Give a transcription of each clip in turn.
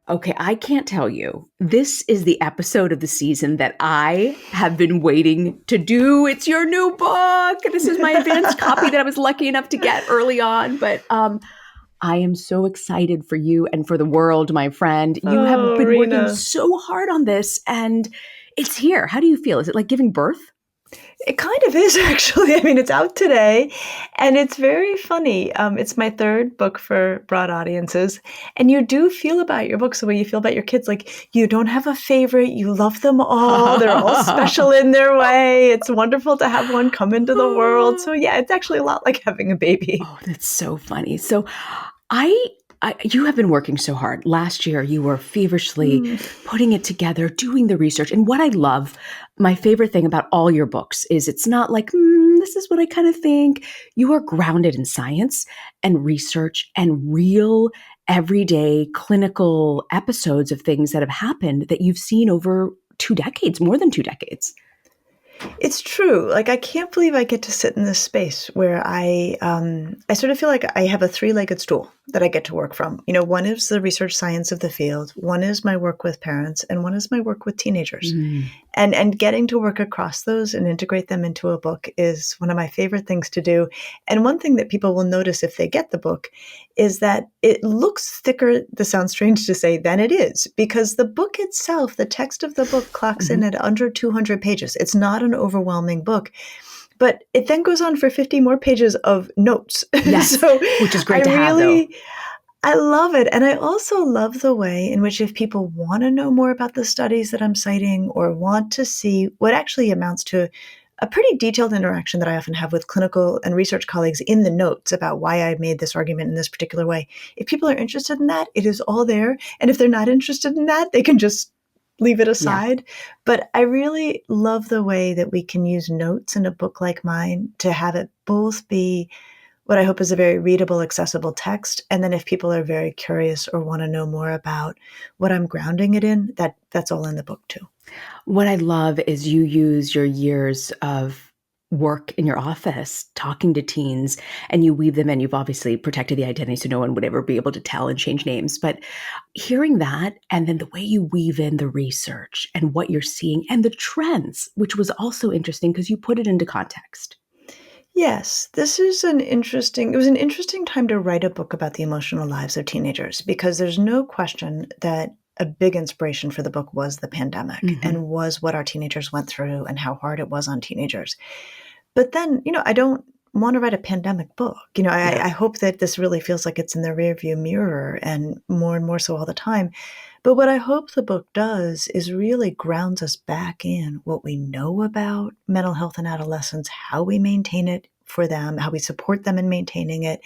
Okay, I can't tell you. This is the episode of the season that I have been waiting to do. It's your new book. This is my advanced copy that I was lucky enough to get early on. But I am so excited for you and for the world, my friend. You have Oh, been working Reena. so hard on this and it's here. How do you feel? Is it like giving birth? It kind of is actually. I mean, it's out today and it's very funny. It's my third book for broad audiences. And you do feel about your books the way you feel about your kids. Like you don't have a favorite. You love them all. They're all special in their way. It's wonderful to have one come into the world. So yeah, it's actually a lot like having a baby. Oh, that's so funny. So I, you have been working so hard. Last year, you were feverishly Mm. putting it together, doing the research. And what I love, my favorite thing about all your books is it's not like, this is what I kind of think. You are grounded in science and research and real everyday clinical episodes of things that have happened that you've seen over 2 decades, more than 2 decades. It's true. Like I can't believe I get to sit in this space where I sort of feel like I have a three-legged stool that I get to work from. You know, one is the research science of the field, one is my work with parents, and one is my work with teenagers. Mm. And getting to work across those and integrate them into a book is one of my favorite things to do. And one thing that people will notice if they get the book is that it looks thicker, this sounds strange to say, than it is, because the book itself, the text of the book clocks in at under 200 pages. It's not an overwhelming book. But it then goes on for 50 more pages of notes. Yes, So which is great to have, though. I love it. And I also love the way in which if people want to know more about the studies that I'm citing or want to see what actually amounts to a pretty detailed interaction that I often have with clinical and research colleagues in the notes about why I made this argument in this particular way. If people are interested in that, it is all there. And if they're not interested in that, they can just leave it Yeah. aside. But I really love the way that we can use notes in a book like mine to have it both be what I hope is a very readable, accessible text. And then if people are very curious or want to know more about what I'm grounding it in, that's all in the book too. What I love is you use your years of work in your office talking to teens and you weave them in. You've obviously protected the identity so no one would ever be able to tell and change names. But hearing that and then the way you weave in the research and what you're seeing and the trends, which was also interesting because you put it into context. Yes, this is it was an interesting time to write a book about the emotional lives of teenagers because there's no question that a big inspiration for the book was the pandemic Mhm. and was what our teenagers went through and how hard it was on teenagers. But then, I don't want to write a pandemic book. Yeah. I hope that this really feels like it's in the rearview mirror and more so all the time. But what I hope the book does is really grounds us back in what we know about mental health in adolescents, how we maintain it for them, how we support them in maintaining it,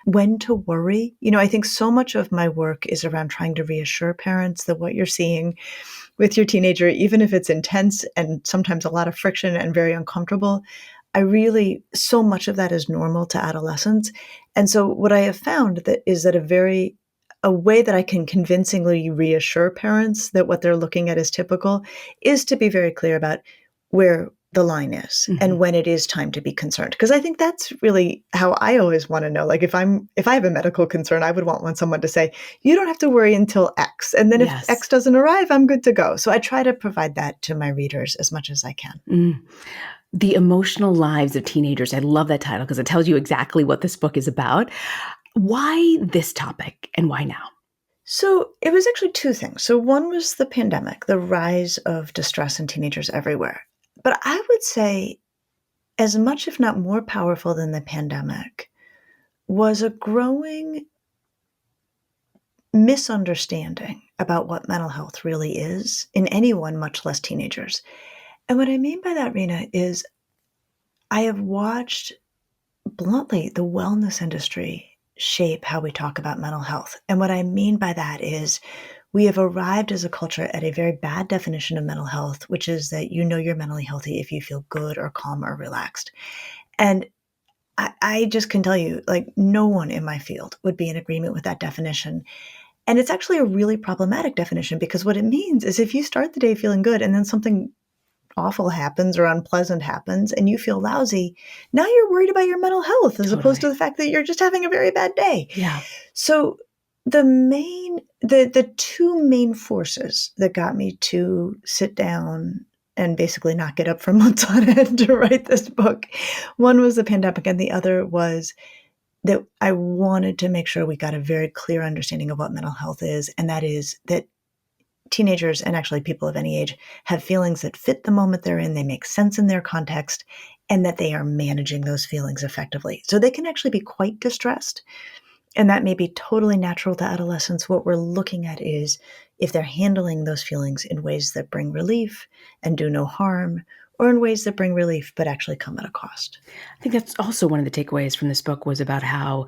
when to worry. I think so much of my work is around trying to reassure parents that what you're seeing with your teenager, even if it's intense and sometimes a lot of friction and very uncomfortable, so much of that is normal to adolescents. And so what I have found that is that a way that I can convincingly reassure parents that what they're looking at is typical is to be very clear about where the line is and Mhm. when it is time to be concerned. Because I think that's really how I always want to know. Like if I have a medical concern, I would want someone to say, you don't have to worry until X. And then if Yes. X doesn't arrive, I'm good to go. So I try to provide that to my readers as much as I can. Mm. The Emotional Lives of Teenagers. I love that title because it tells you exactly what this book is about. Why this topic and why now? So it was actually two things. So one was the pandemic, the rise of distress in teenagers everywhere. But I would say as much, if not more powerful than the pandemic, was a growing misunderstanding about what mental health really is in anyone, much less teenagers. And what I mean by that, Rena, is I have watched bluntly the wellness industry shape how we talk about mental health. And what I mean by that is we have arrived as a culture at a very bad definition of mental health, which is that you're mentally healthy if you feel good or calm or relaxed. And I just can tell you, like, no one in my field would be in agreement with that definition. And it's actually a really problematic definition because what it means is if you start the day feeling good and then something awful happens or unpleasant happens and you feel lousy, now you're worried about your mental health as opposed Totally. to the fact that you're just having a very bad day. Yeah. So the two main forces that got me to sit down and basically not get up for months on end to write this book, one was the pandemic, and the other was that I wanted to make sure we got a very clear understanding of what mental health is, and that is that teenagers, and actually people of any age, have feelings that fit the moment they're in, they make sense in their context, and that they are managing those feelings effectively. So they can actually be quite distressed, and that may be totally natural to adolescents. What we're looking at is if they're handling those feelings in ways that bring relief and do no harm, or in ways that bring relief but actually come at a cost. I think that's also one of the takeaways from this book was about how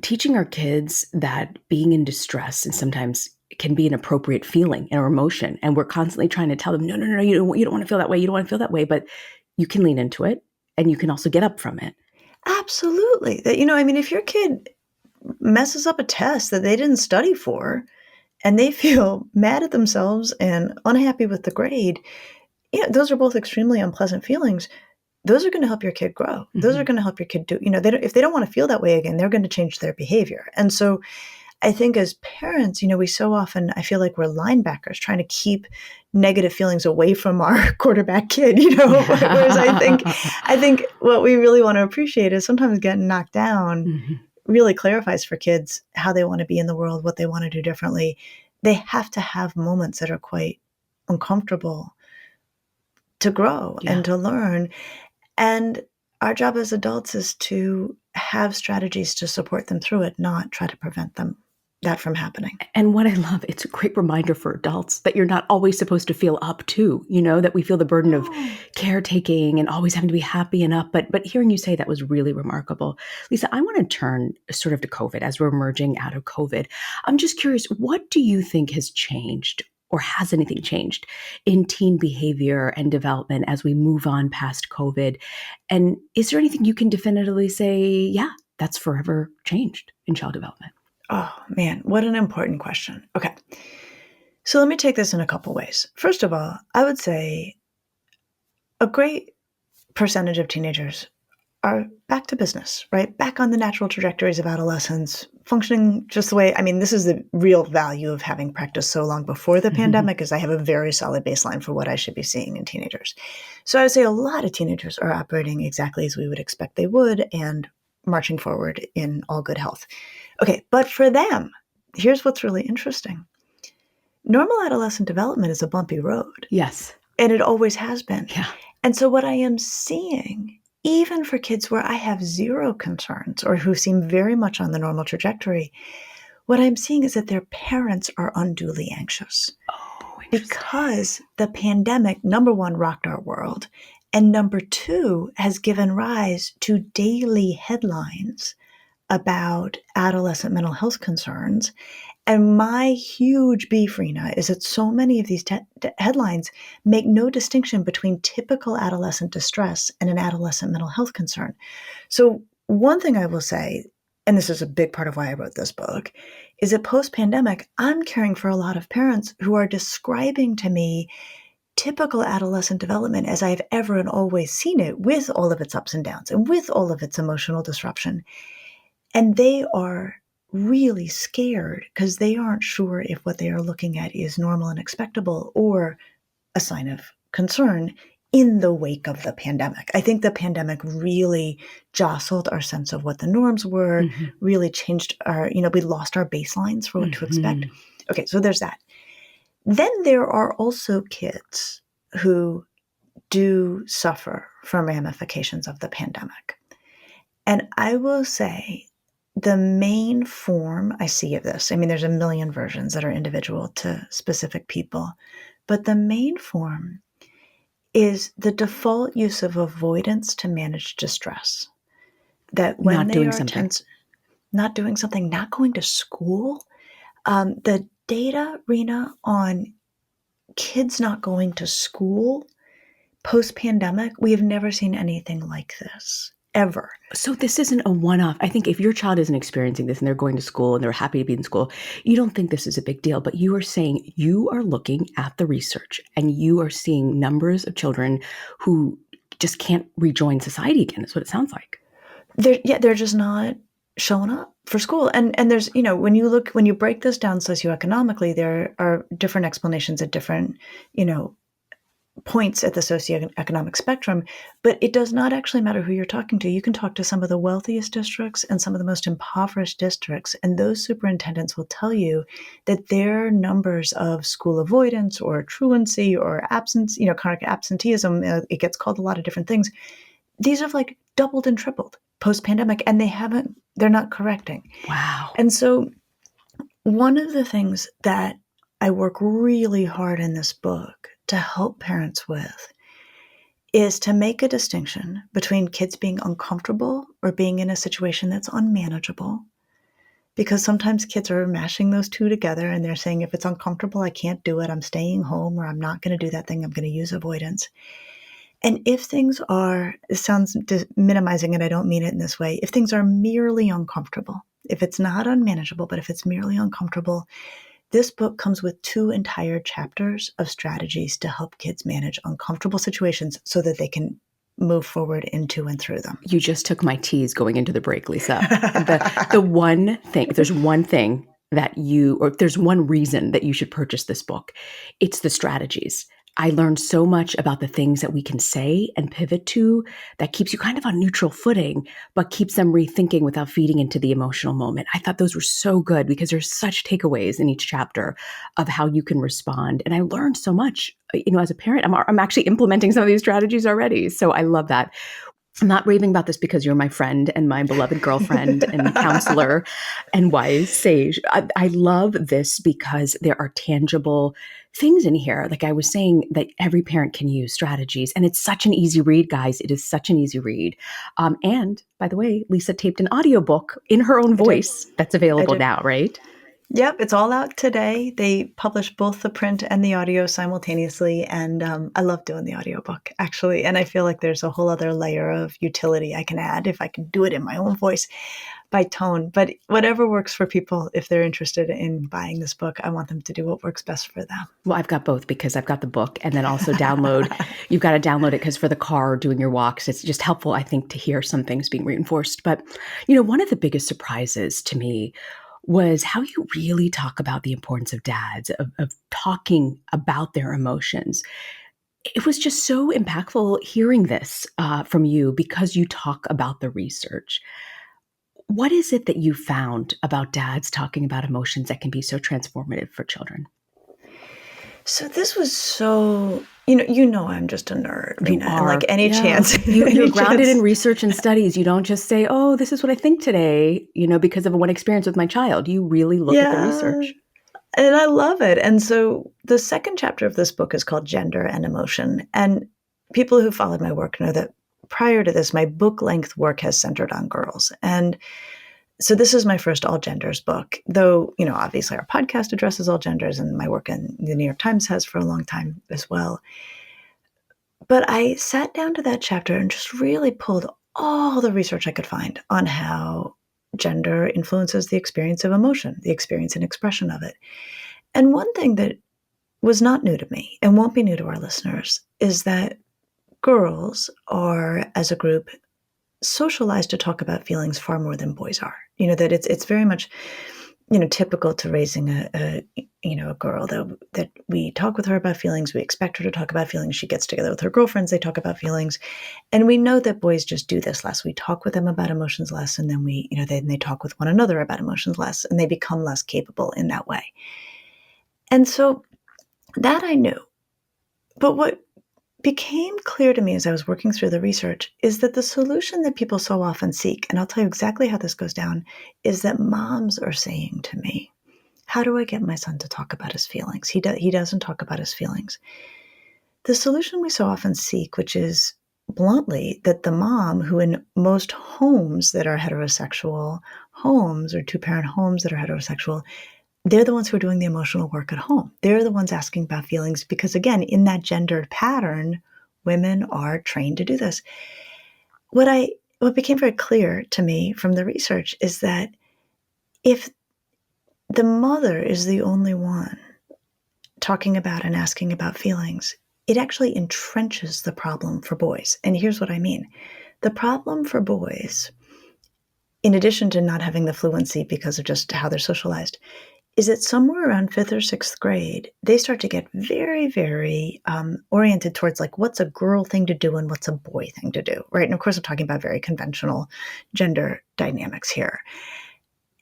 teaching our kids that being in distress and sometimes can be an appropriate feeling or emotion. And we're constantly trying to tell them, no, no, no, you don't want to feel that way. You don't want to feel that way. But you can lean into it and you can also get up from it. Absolutely. That, I mean, if your kid messes up a test that they didn't study for and they feel mad at themselves and unhappy with the grade, those are both extremely unpleasant feelings. Those are going to help your kid grow. Those are going to help your kid do, if they don't want to feel that way again, they're going to change their behavior. And so I think as parents, we so often, I feel like we're linebackers trying to keep negative feelings away from our quarterback kid, whereas I think what we really want to appreciate is sometimes getting knocked down really clarifies for kids how they want to be in the world, what they want to do differently. They have to have moments that are quite uncomfortable to grow and to learn. And our job as adults is to have strategies to support them through it, not try to prevent that from happening. And what I love, it's a great reminder for adults that you're not always supposed to feel up too, that we feel the burden of caretaking and always having to be happy and up. But hearing you say that was really remarkable. Lisa, I want to turn sort of to COVID as we're emerging out of COVID. I'm just curious, what do you think has changed, or has anything changed in teen behavior and development as we move on past COVID? And is there anything you can definitively say, yeah, that's forever changed in child development? Oh, man, what an important question. Okay. So let me take this in a couple ways. First of all, I would say a great percentage of teenagers are back to business, right? Back on the natural trajectories of adolescence, functioning just the way, this is the real value of having practiced so long before the pandemic, is I have a very solid baseline for what I should be seeing in teenagers. So I would say a lot of teenagers are operating exactly as we would expect they would and marching forward in all good health. Okay, but for them, here's what's really interesting. Normal adolescent development is a bumpy road. Yes. And it always has been. Yeah. And so what I am seeing, even for kids where I have zero concerns or who seem very much on the normal trajectory, what I'm seeing is that their parents are unduly anxious. Oh, because the pandemic, number one, rocked our world, and number two, has given rise to daily headlines about adolescent mental health concerns. And my huge beef, Reena, is that so many of these headlines make no distinction between typical adolescent distress and an adolescent mental health concern. So one thing I will say, and this is a big part of why I wrote this book, is that post-pandemic, I'm caring for a lot of parents who are describing to me typical adolescent development as I've ever and always seen it, with all of its ups and downs and with all of its emotional disruption. And they are really scared because they aren't sure if what they are looking at is normal and expectable or a sign of concern in the wake of the pandemic. I think the pandemic really jostled our sense of what the norms were, really changed our, we lost our baselines for what to expect. Okay, so there's that. Then there are also kids who do suffer from ramifications of the pandemic. And I will say the main form I see of this, there's a million versions that are individual to specific people, but the main form is the default use of avoidance to manage distress. That when not they doing are something. tense, not doing something, not going to school, the data, Reena, on kids not going to school post-pandemic, we have never seen anything like this, ever. So this isn't a one-off. I think if your child isn't experiencing this and they're going to school and they're happy to be in school, you don't think this is a big deal. But you are saying you are looking at the research and you are seeing numbers of children who just can't rejoin society again, is what it sounds like. They're just not showing up for school. And there's, when you break this down socioeconomically, there are different explanations at different, you know, points at the socioeconomic spectrum, but it does not actually matter who you're talking to. You can talk to some of the wealthiest districts and some of the most impoverished districts, and those superintendents will tell you that their numbers of school avoidance or truancy or absence, chronic absenteeism, it gets called a lot of different things. These have like doubled and tripled post-pandemic, and they're not correcting. Wow. And so one of the things that I work really hard in this book to help parents with is to make a distinction between kids being uncomfortable or being in a situation that's unmanageable. Because sometimes kids are mashing those two together and they're saying, if it's uncomfortable, I can't do it. I'm staying home, or I'm not going to do that thing. I'm going to use avoidance. And if things are, it sounds minimizing, and I don't mean it in this way, if things are merely uncomfortable, if it's not unmanageable, but if it's merely uncomfortable, this book comes with 2 entire chapters of strategies to help kids manage uncomfortable situations so that they can move forward into and through them. You just took my tease going into the break, Lisa. The one thing, if there's one thing or if there's one reason that you should purchase this book, it's the strategies. I learned so much about the things that we can say and pivot to that keeps you kind of on neutral footing, but keeps them rethinking without feeding into the emotional moment. I thought those were so good because there's such takeaways in each chapter of how you can respond. And I learned so much, as a parent. I'm actually implementing some of these strategies already. So I love that. I'm not raving about this because you're my friend and my beloved girlfriend and counselor and wise sage. I love this because there are tangible things in here. Like I was saying, that every parent can use strategies. And it's such an easy read, guys. It is such an easy read. And by the way, Lisa taped an audiobook in her own voice that's available now, right? Yep, it's all out today. They publish both the print and the audio simultaneously, and I love doing the audiobook, actually. And I feel like there's a whole other layer of utility I can add if I can do it in my own voice by tone. But whatever works for people, if they're interested in buying this book, I want them to do what works best for them. Well, I've got both because I've got the book and then also you've got to download it because for the car doing your walks, it's just helpful, I think, to hear some things being reinforced. But, one of the biggest surprises to me was how you really talk about the importance of dads, of talking about their emotions. It was just so impactful hearing this from you because you talk about the research. What is it that you found about dads talking about emotions that can be so transformative for children? So this was I'm just a nerd, You Reena, and are. like any chance. You're grounded in research and studies. You don't just say, oh, this is what I think today, because of one experience with my child. You really look at the research. And I love it. And so the second chapter of this book is called Gender and Emotion. And people who followed my work know that prior to this, my book-length work has centered on girls. And so this is my first all genders book, though, obviously our podcast addresses all genders and my work in the New York Times has for a long time as well. But I sat down to that chapter and just really pulled all the research I could find on how gender influences the experience of emotion, the experience and expression of it. And one thing that was not new to me and won't be new to our listeners is that girls are, as a group, socialized to talk about feelings far more than boys are. That it's very much, typical to raising a girl that we talk with her about feelings. We expect her to talk about feelings. She gets together with her girlfriends. They talk about feelings. And we know that boys just do this less. We talk with them about emotions less. And then they talk with one another about emotions less, and they become less capable in that way. And so that I knew. But what became clear to me as I was working through the research is that the solution that people so often seek, and I'll tell you exactly how this goes down, is that moms are saying to me, how do I get my son to talk about his feelings? He doesn't talk about his feelings. The solution we so often seek, which is bluntly that the mom, who in most homes that are heterosexual homes or two-parent homes that are heterosexual, they're the ones who are doing the emotional work at home. They're the ones asking about feelings because, again, in that gendered pattern, women are trained to do this. What became very clear to me from the research is that if the mother is the only one talking about and asking about feelings, it actually entrenches the problem for boys. And here's what I mean. The problem for boys in addition to not having the fluency because of just how they're socialized, is that somewhere around fifth or sixth grade, they start to get very, very oriented towards like what's a girl thing to do and what's a boy thing to do, right? And of course, I'm talking about very conventional gender dynamics here.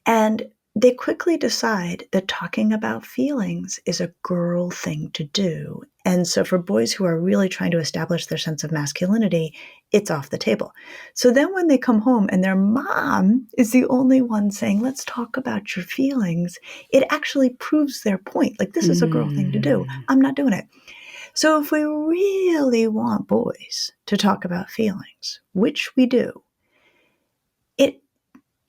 And they quickly decide that talking about feelings is a girl thing to do. And so for boys who are really trying to establish their sense of masculinity, it's off the table. So then when they come home and their mom is the only one saying, let's talk about your feelings, it actually proves their point. Like, this is a girl thing to do. Mm. I'm not doing it. So if we really want boys to talk about feelings, which we do, it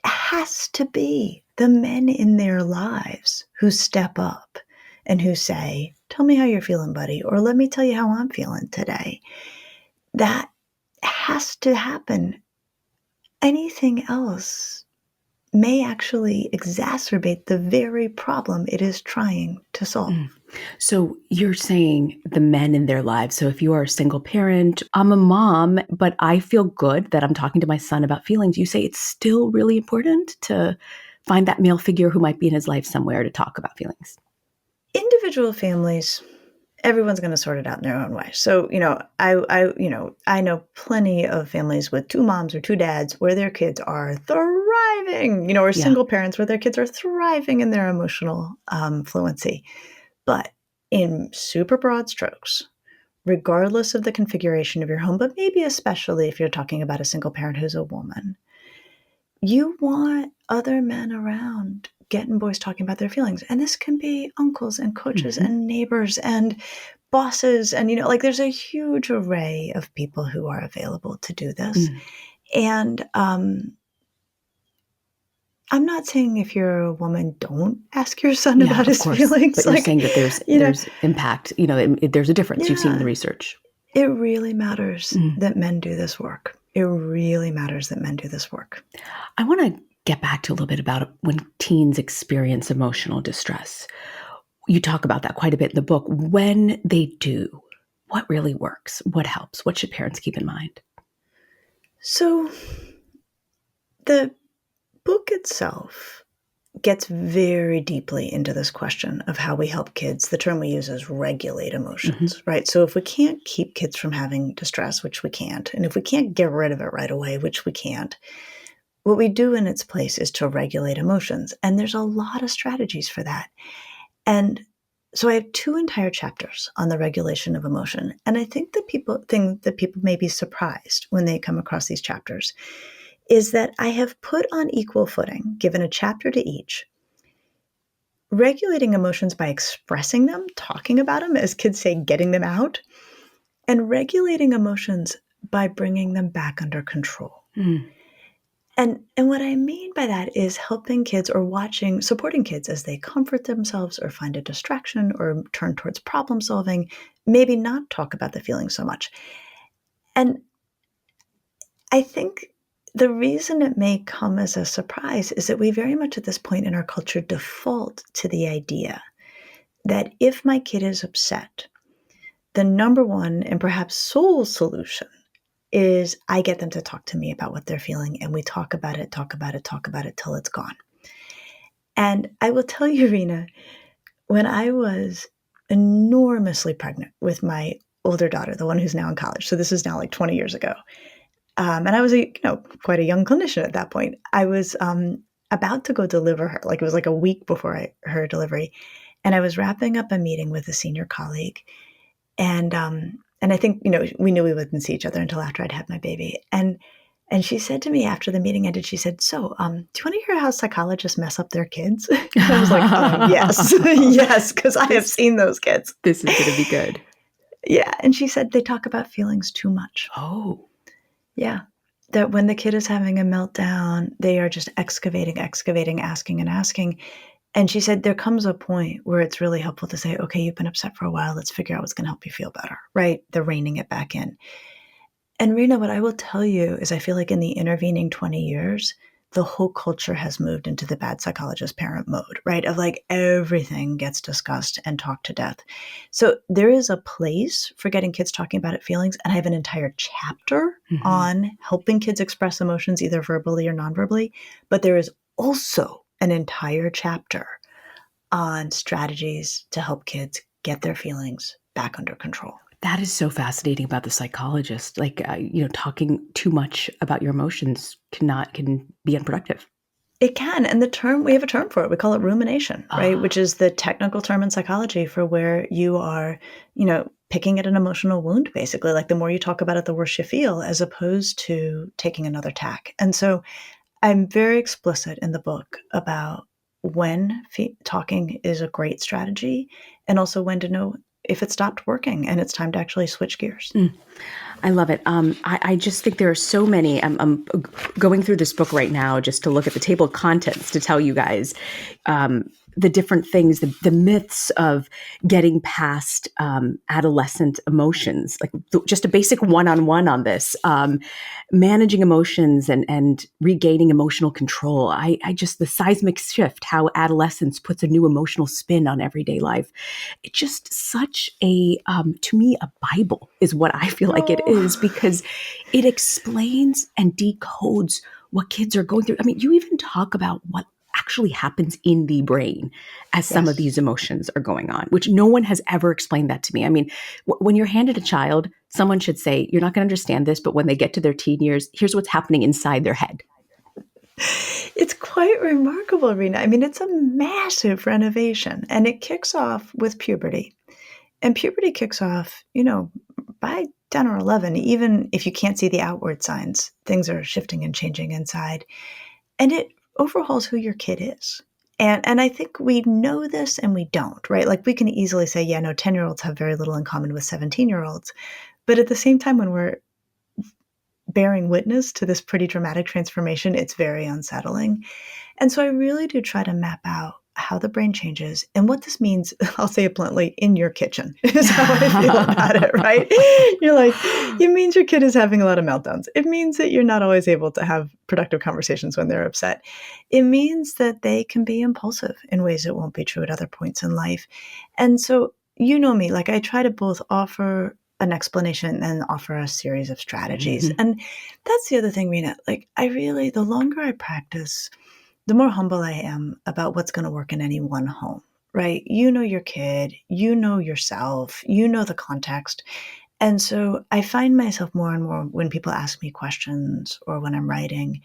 has to be the men in their lives who step up and who say, tell me how you're feeling, buddy, or let me tell you how I'm feeling today. That has to happen. Anything else may actually exacerbate the very problem it is trying to solve. Mm. So you're saying the men in their lives. So if you are a single parent, I'm a mom, but I feel good that I'm talking to my son about feelings. You say it's still really important to find that male figure who might be in his life somewhere to talk about feelings. Individual families, everyone's going to sort it out in their own way. So, I know plenty of families with two moms or two dads where their kids are thriving, or Yeah. single parents where their kids are thriving in their emotional fluency. But in super broad strokes, regardless of the configuration of your home, but maybe especially if you're talking about a single parent who's a woman, you want other men around getting boys talking about their feelings. And this can be uncles and coaches Mhm. and neighbors and bosses. And, there's a huge array of people who are available to do this. Mm. And I'm not saying if you're a woman, don't ask your son Yeah, about of his course. feelings. But you're saying that there's You know, there's impact, there's a difference. You've seen in the yeah, research. it really matters Mm. that men do this work. It really matters that men do this work. I want to get back to a little bit about when teens experience emotional distress. You talk about that quite a bit in the book. When they do, what really works? What helps? What should parents keep in mind? So the book itself gets very deeply into this question of how we help kids. The term we use is regulate Mhm. emotions, right? So if we can't keep kids from having distress, which we can't, and if we can't get rid of it right away, which we can't, what we do in its place is to regulate emotions. And there's a lot of strategies for that. And so I have two entire chapters on the regulation of emotion. And I think that people may be surprised when they come across these chapters is that I have put on equal footing, given a chapter to each, regulating emotions by expressing them, talking about them, as kids say, getting them out, and regulating emotions by bringing them back under control. Mm. And what I mean by that is helping kids or supporting kids as they comfort themselves or find a distraction or turn towards problem solving, maybe not talk about the feelings so much. And I think the reason it may come as a surprise is that we very much at this point in our culture default to the idea that if my kid is upset, the number one and perhaps sole solution is I get them to talk to me about what they're feeling and we talk about it, talk about it, talk about it till it's gone. And I will tell you, Rena, when I was enormously pregnant with my older daughter, the one who's now in college, so this is now like 20 years ago, and I was quite a young clinician at that point. I was about to go deliver her, like it was like a week before her delivery, and I was wrapping up a meeting with a senior colleague, and I think we knew we wouldn't see each other until after I'd had my baby, and she said to me after the meeting ended, she said, "So, do you want to hear how psychologists mess up their kids?" And I was like, "Yes, yes, because I have seen those kids." This is going to be good. Yeah, and she said they talk about feelings too much. Oh. Yeah. That when the kid is having a meltdown, they are just excavating, asking and asking. And she said there comes a point where it's really helpful to say, okay, you've been upset for a while. Let's figure out what's going to help you feel better, right? They're reining it back in. And Rena, what I will tell you is I feel like in the intervening 20 years, the whole culture has moved into the bad psychologist parent mode, right? Of like everything gets discussed and talked to death. So there is a place for getting kids talking about it feelings. And I have an entire chapter Mhm. on helping kids express emotions either verbally or non-verbally. But there is also an entire chapter on strategies to help kids get their feelings back under control. That is so fascinating about the psychologist. Like, talking too much about your emotions can be unproductive. It can, and the term we have a term for it, we call it rumination, right? Ah, Which is the technical term in psychology for where you are, picking at an emotional wound, basically. Like, the more you talk about it, the worse you feel, as opposed to taking another tack. And so I'm very explicit in the book about when talking is a great strategy and also when to know if it stopped working and it's time to actually switch gears. mm. I love it. I just think there are so many. I'm going through this book right now just to look at the table of contents to tell you guys the different things, the myths of getting past adolescent emotions, like just a basic one-on-one on this, managing emotions and regaining emotional control. I just, the seismic shift, how adolescence puts a new emotional spin on everyday life. It's just such to me, a Bible is what I feel like it is, Oh, because it explains and decodes what kids are going through. I mean, you even talk about what actually happens in the brain as some of yes. these emotions are going on, which no one has ever explained that to me. I mean, when you're handed a child, someone should say, you're not going to understand this, but when they get to their teen years, here's what's happening inside their head. It's quite remarkable, Rena. I mean, it's a massive renovation, and it kicks off with puberty. And puberty kicks off, by 10 or 11, even if you can't see the outward signs, things are shifting and changing inside. And it overhauls who your kid is. And I think we know this and we don't, right? Like, we can easily say, yeah, no, 10-year-olds have very little in common with 17-year-olds. But at the same time, when we're bearing witness to this pretty dramatic transformation, it's very unsettling. And so I really do try to map out how the brain changes and what this means. I'll say it bluntly, in your kitchen is how I feel about it, right? You're like, it means your kid is having a lot of meltdowns. It means that you're not always able to have productive conversations when they're upset. It means that they can be impulsive in ways that won't be true at other points in life. And so, you know me, like, I try to both offer an explanation and offer a series of strategies. Mhm. And that's the other thing, Rena. Like, the longer I practice, the more humble I am about what's going to work in any one home, right? You know your kid, you know yourself, you know the context. And so I find myself more and more when people ask me questions or when I'm writing,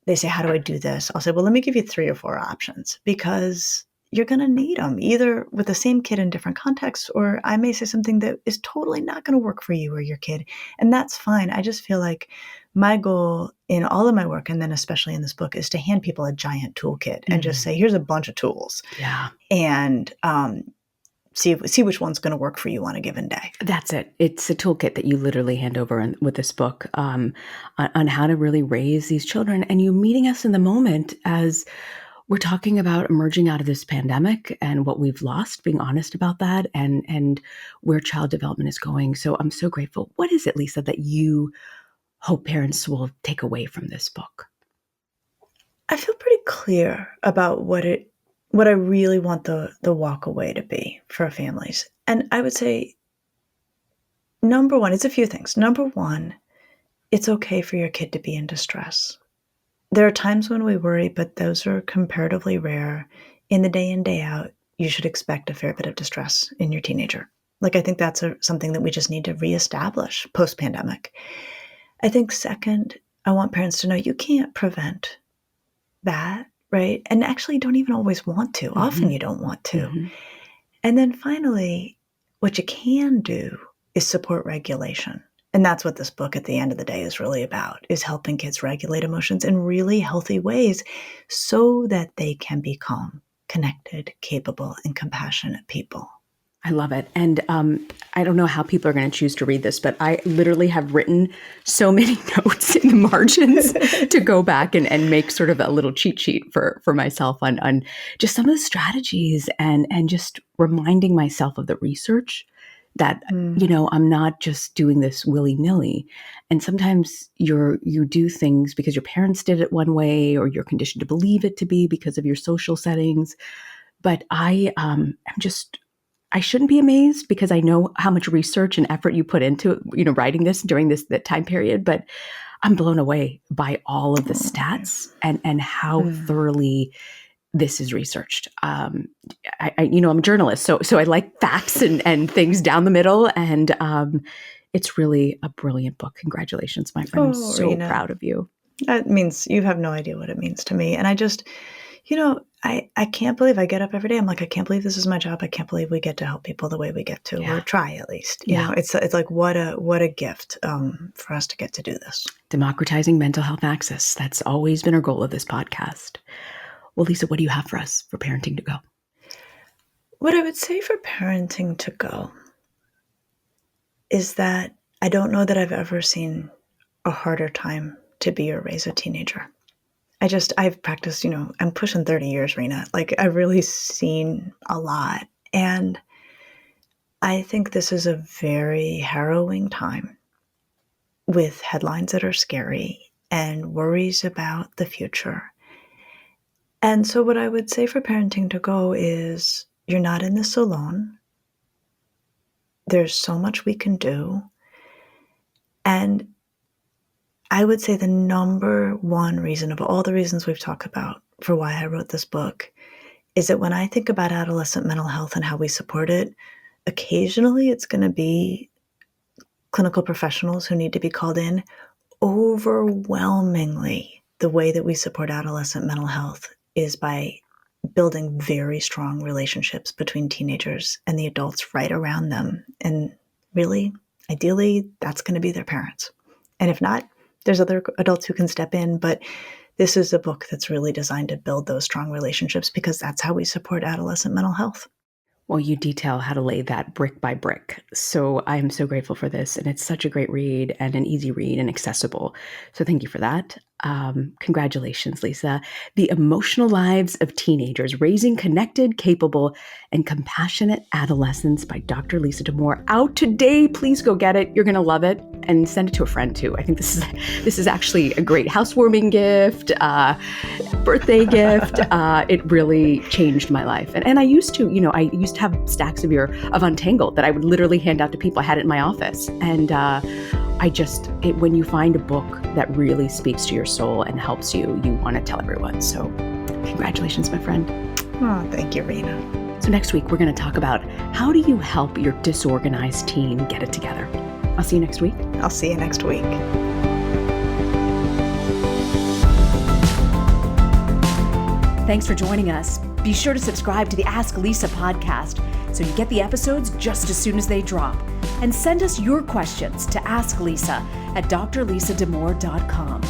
they say, how do I do this? I'll say, well, let me give you 3 or 4 options because you're going to need them either with the same kid in different contexts, or I may say something that is totally not going to work for you or your kid. And that's fine. I just feel like my goal in all of my work, and then especially in this book, is to hand people a giant toolkit and just Mhm. say, here's a bunch of tools Yeah. and see which one's going to work for you on a given day. That's it. It's a toolkit that you literally hand over with this book, on how to really raise these children, and you meeting us in the moment as we're talking about emerging out of this pandemic and what we've lost, being honest about that, and where child development is going. So I'm so grateful. What is it, Lisa, that you hope parents will take away from this book? I feel pretty clear about what I really want the walk away to be for families. And I would say number one, it's a few things. Number one, it's okay for your kid to be in distress. There are times when we worry, but those are comparatively rare. In the day in, day out, you should expect a fair bit of distress in your teenager. Like, I think that's something that we just need to reestablish post pandemic. I think second, I want parents to know you can't prevent that, right? And actually, you don't even always want to. Often, Hmm. you don't want to. Hmm. And then finally, what you can do is support regulation. And that's what this book at the end of the day is really about, is helping kids regulate emotions in really healthy ways so that they can become connected, capable, and compassionate people. I love it. And I don't know how people are going to choose to read this, but I literally have written so many notes in the margins to go back and make sort of a little cheat sheet for myself on just some of the strategies and just reminding myself of the research that, I'm not just doing this willy-nilly. And sometimes you do things because your parents did it one way, or you're conditioned to believe it to be because of your social settings. But I shouldn't be amazed because I know how much research and effort you put into, writing this during that time period. But I'm blown away by all of the stats and how thoroughly this is researched. I'm a journalist, so I like facts and things down the middle. And it's really a brilliant book. Congratulations, my friend. I'm so Reena, proud of you. That means you have no idea what it means to me. And I just, I can't believe I get up every day. I'm like, I can't believe this is my job. I can't believe we get to help people the way we get to, or try at least. You know, it's like what a gift for us to get to do this. Democratizing mental health access. That's always been our goal of this podcast. Well, Lisa, what do you have for us for Parenting to Go? What I would say for Parenting to Go is that I don't know that I've ever seen a harder time to be or raise a teenager. I've practiced, I'm pushing 30 years, Reena. Like, I've really seen a lot. And I think this is a very harrowing time with headlines that are scary and worries about the future. And so what I would say for Parenting to Go is you're not in this alone. There's so much we can do. And I would say the number one reason of all the reasons we've talked about for why I wrote this book is that when I think about adolescent mental health and how we support it, occasionally it's going to be clinical professionals who need to be called in. Overwhelmingly, the way that we support adolescent mental health is by building very strong relationships between teenagers and the adults right around them. And really, ideally, that's going to be their parents. And if not, there's other adults who can step in, but this is a book that's really designed to build those strong relationships because that's how we support adolescent mental health. Well, you detail how to lay that brick by brick. So I'm so grateful for this. And it's such a great read and an easy read and accessible. So thank you for that. Congratulations, Lisa. The Emotional Lives of Teenagers, Raising Connected, Capable, and Compassionate Adolescents by Dr. Lisa D'Amour. Out today. Please go get it. You're going to love it. And send it to a friend too. I think this is actually a great housewarming gift, birthday gift. It really changed my life. And I used to have stacks of Untangled that I would literally hand out to people. I had it in my office. And when you find a book that really speaks to your soul and helps you, you want to tell everyone. So congratulations, my friend. Oh, thank you, Reena. So next week, we're going to talk about how do you help your disorganized teen get it together. I'll see you next week. I'll see you next week. Thanks for joining us. Be sure to subscribe to the Ask Lisa podcast so you get the episodes just as soon as they drop. And send us your questions to asklisa@drlisadamore.com.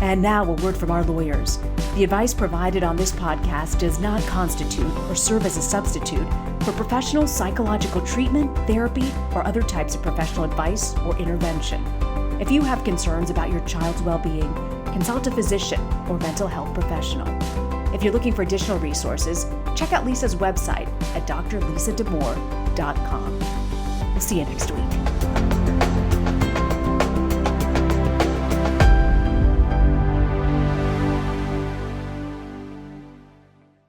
And now a word from our lawyers. The advice provided on this podcast does not constitute or serve as a substitute for professional psychological treatment, therapy, or other types of professional advice or intervention. If you have concerns about your child's well-being, consult a physician or mental health professional. If you're looking for additional resources, check out Lisa's website at drlisadamore.com. We'll see you next week.